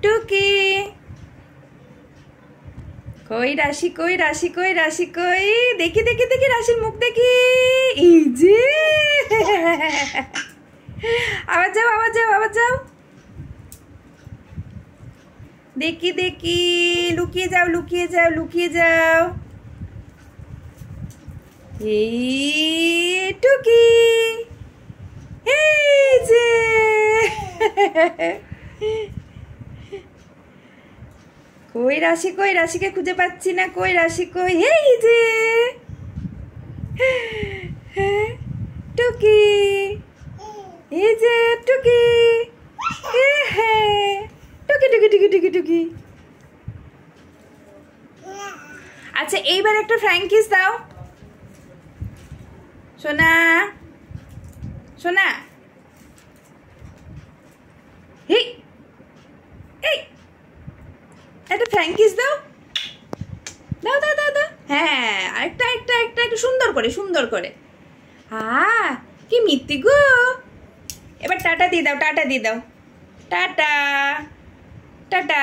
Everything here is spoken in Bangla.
টুকি কই রাশি কই রাশি কই রাশি কই দেখি দেখি দেখি রাশির মুখ দেখি এই যে আবার যাও আবার যাও আবার যাও দেখি দেখি লুকিয়ে যাও লুকিয়ে যাও লুকিয়ে যাও এই টুকি এই যে কই রাশিকে খুঁজে পাচ্ছি না কই রাশি কই এই যে টুকি এই যে টুকি টুকি টুকি টুকি টুকি টুকি আচ্ছা এইবার একটা ফ্রাইং কিস দাও সোনা সোনা এই এই একটা ফ্রাইং কিস দাও দাও দাও দাও দাও হ্যাঁ আরেকটা একটা একটা একটু সুন্দর করে কি মিত্তি গো এবার টাটা দিয়ে দাও টাটা দিয়ে দাও টাটা টাটা